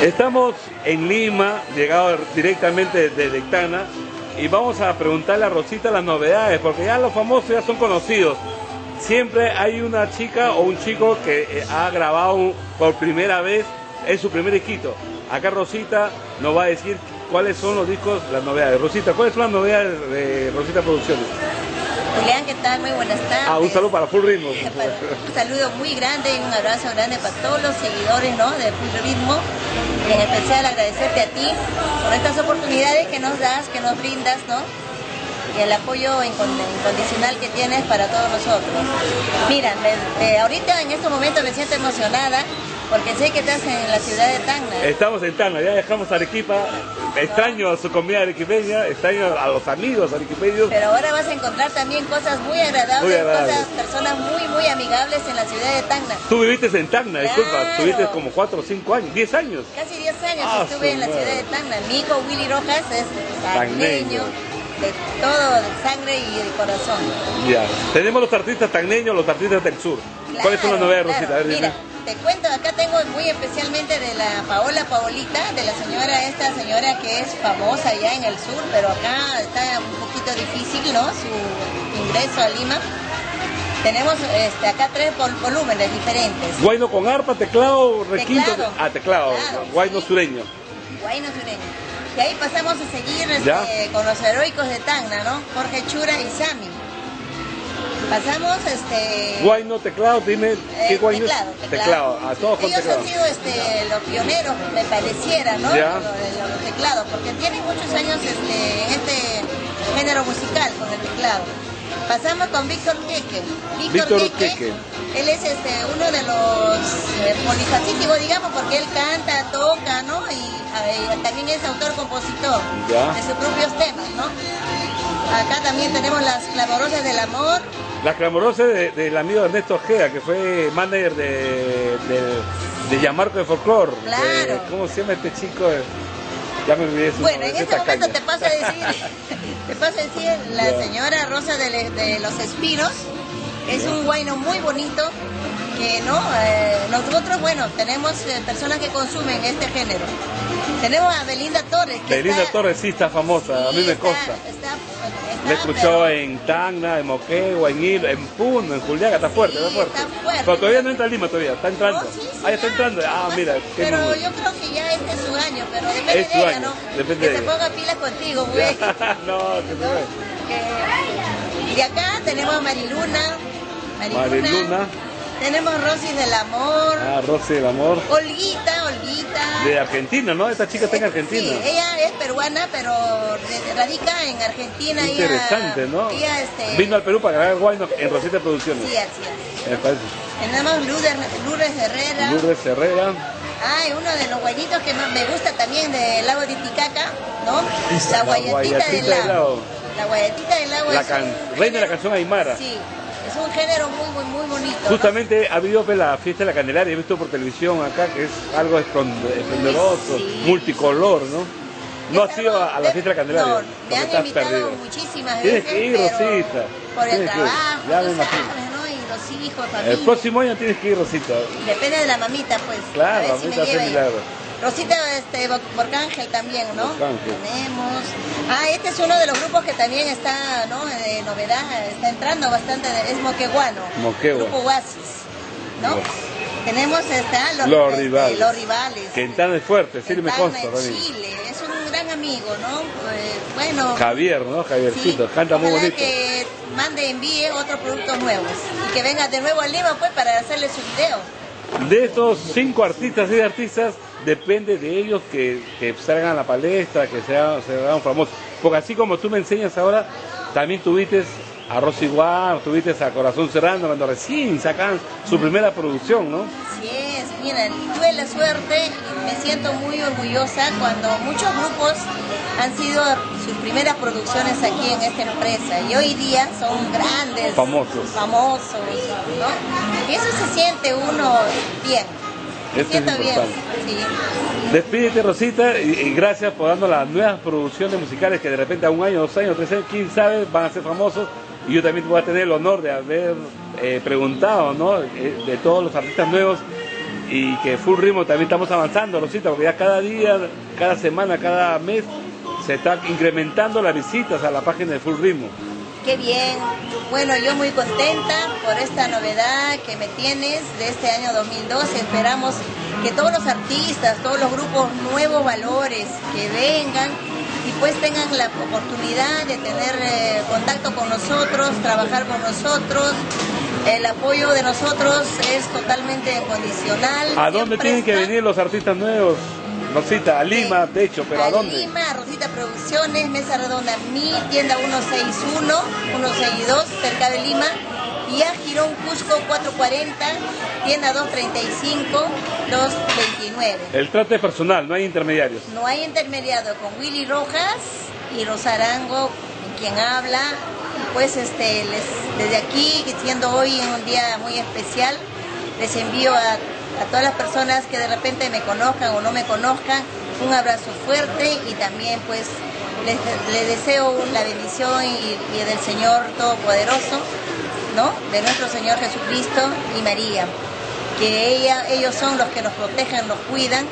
Estamos en Lima, llegado directamente desde Tacna, y vamos a preguntarle a Rosita las novedades, porque ya los famosos ya son conocidos. Siempre hay una chica o un chico que ha grabado por primera vez en su primer disquito. Acá Rosita nos va a decir cuáles son los discos, las novedades. Rosita, ¿cuáles son las novedades de Rosita Producciones? Julián, ¿qué tal? Muy buenas tardes. Un saludo para Full Ritmo. Un saludo muy grande y un abrazo grande para todos los seguidores, ¿no?, de Full Ritmo. Y en especial agradecerte a ti por estas oportunidades que nos das, que nos brindas, ¿no?, y el apoyo incondicional que tienes para todos nosotros. Mira, ahorita en estos momentos me siento emocionada porque sé que estás en la ciudad de Tacna. Estamos en Tacna, ya dejamos Arequipa. Extraño a su comida arequipeña, extraño a los amigos arequipeños. Pero ahora vas a encontrar también cosas muy agradables, personas muy amigables en la ciudad de Tacna. Tú viviste en Tacna, claro. Disculpa, tuviste como 4 o 5 años, 10 años. Casi 10 años estuve en la ciudad de Tacna. Mi hijo Willy Rojas es tacneño, de todo, de sangre y de corazón. Ya, tenemos los artistas tacneños, los artistas del sur. Claro, ¿Cuáles son las novedades, Rosita? A ver, mira, te cuento, acá tengo muy especialmente de la Paolita, de la esta señora que es famosa ya en el sur, pero acá está un poquito difícil, ¿no?, su ingreso a Lima. Tenemos acá 3 volúmenes diferentes. Guayno con arpa, teclado, requinto. Teclado, claro, guayno sí. sureño. Guayno sureño. Y ahí pasamos a seguir con los heroicos de Tacna, ¿no? Jorge Chura y Sami. Pasamos Guayno, teclado, dime, ¿qué guayno es? Teclado. A todos con ellos teclado. han sido los pioneros, me pareciera, ¿no?, los teclados, porque tienen muchos años en este género musical con el teclado. Pasamos con Víctor Queque. Víctor Queque. Él es uno de los polifacéticos, digamos, porque él canta, toca, ¿no?, y también es autor-compositor de sus propios temas, ¿no? Acá también tenemos las Clamorosas del Amor. Las Clamorosas del amigo Ernesto Ojeda, que fue manager de Gianmarco de Folklore. Claro. ¿Cómo se llama este chico? Ya me olvidé su Bueno, en este momento te paso a decir la señora Rosa de los Espinos. Es un guayno muy bonito que nosotros, bueno, tenemos personas que consumen este género. Tenemos a Belinda Torres. Torres sí está famosa, a mí me consta. La escuchó en Tacna, en Moquegua, en Hilo, en Puno, en Juliaca, está fuerte, está fuerte. Pero todavía no entra a Lima, todavía, está entrando. Está entrando. Mira. Pero yo creo que ya este es su año, pero depende de ella, ¿no? Depende que se ponga pilas contigo, güey. Y de acá tenemos a Mariluna. Tenemos Rosy del Amor. Rosy del Amor. Olguita. De Argentina, ¿no? Esta chica está en Argentina. Sí, ella es peruana, pero radica en Argentina. Interesante, ¿no? Vino al Perú para grabar guayno en Rosita Producciones. Sí, así es. Me parece. Tenemos Lourdes Herrera. Uno de los guayitos que más me gusta también del lago de Titicaca, ¿no? La guayatita del lago. La guayatita del lago es reina de la canción aymara. Sí. Es un género muy bonito. Justamente ha habido la fiesta de la Candelaria, he visto por televisión acá, que es algo esplendoroso, multicolor, ¿no? No has ido a la fiesta de la Candelaria. No, me han invitado muchísimas veces. Tienes que ir, Rosita. Por el trabajo, ya me imagino, ¿no? Y los hijos, familia. El próximo año tienes que ir, Rosita. Depende de la mamita, pues. Claro, la mamita hace milagros. Rosita Borcángel también, ¿no? Borcángel. Tenemos. Este es uno de los grupos que también está, ¿no?, de novedad, está entrando bastante, es moqueguano. Grupo Oasis, ¿no? Tenemos los rivales. Que en Tacna es fuerte, sí me consta también. Chile, es un gran amigo, ¿no? Bueno. Javier, ¿no? Javiercito, canta muy bonito. Que envíe otros productos nuevos y que venga de nuevo a Lima, pues, para hacerle su video. De estos 5 artistas y artistas, depende de ellos que salgan a la palestra, que se hagan famosos. Porque así como tú me enseñas ahora, también tuviste a Rosy Guar, tuviste a Corazón Serrano cuando recién sacan su primera producción, ¿no? Así es, mira, tuve la suerte y me siento muy orgullosa cuando muchos grupos han sido sus primeras producciones aquí en esta empresa y hoy día son grandes, famosos, ¿no? Y eso se siente uno bien. Esto es importante. Sí. Despídete, Rosita, y gracias por darnos las nuevas producciones musicales que de repente a 1 año, 2 años, 3 años, quién sabe, van a ser famosos. Y yo también voy a tener el honor de haber preguntado, ¿no?, de todos los artistas nuevos y que Full Ritmo también estamos avanzando, Rosita, porque ya cada día, cada semana, cada mes se está incrementando las visitas a la página de Full Ritmo. Qué bien. Bueno, yo muy contenta por esta novedad que me tienes de este año 2012. Esperamos que todos los artistas, todos los grupos Nuevos Valores que vengan y pues tengan la oportunidad de tener contacto con nosotros, trabajar con nosotros. El apoyo de nosotros es totalmente incondicional. ¿A dónde tienen que venir los artistas nuevos? Rosita, a Lima, de hecho, pero ¿a dónde? A Lima, Rosita Producciones, Mesa Redonda, mi tienda 161, 162, cerca de Lima. Y a Girón Cusco 440, tienda 235, 229. El trato es personal, no hay intermediarios. No hay intermediario, con Willy Rojas y Rosarango, quien habla. Pues desde aquí, siendo hoy un día muy especial, les envío a todas las personas que de repente me conozcan o no me conozcan, un abrazo fuerte y también pues les deseo la bendición y del Señor Todopoderoso, ¿no? De nuestro Señor Jesucristo y María, que ellos son los que nos protegen, nos cuidan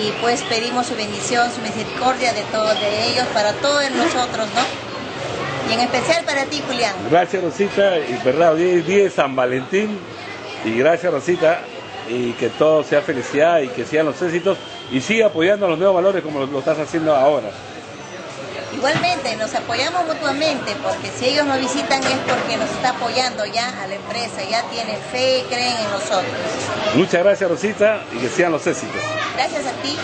y pues pedimos su bendición, su misericordia de todos de ellos, para todos nosotros, ¿no? Y en especial para ti, Julián. Gracias, Rosita, y verdad, hoy es día de San Valentín, y gracias, Rosita, y que todo sea felicidad y que sean los éxitos, y siga apoyando a los Nuevos Valores como lo estás haciendo ahora. Igualmente, nos apoyamos mutuamente, porque si ellos nos visitan es porque nos está apoyando ya a la empresa, ya tienen fe, creen en nosotros. Muchas gracias, Rosita, y que sean los éxitos. Gracias a ti.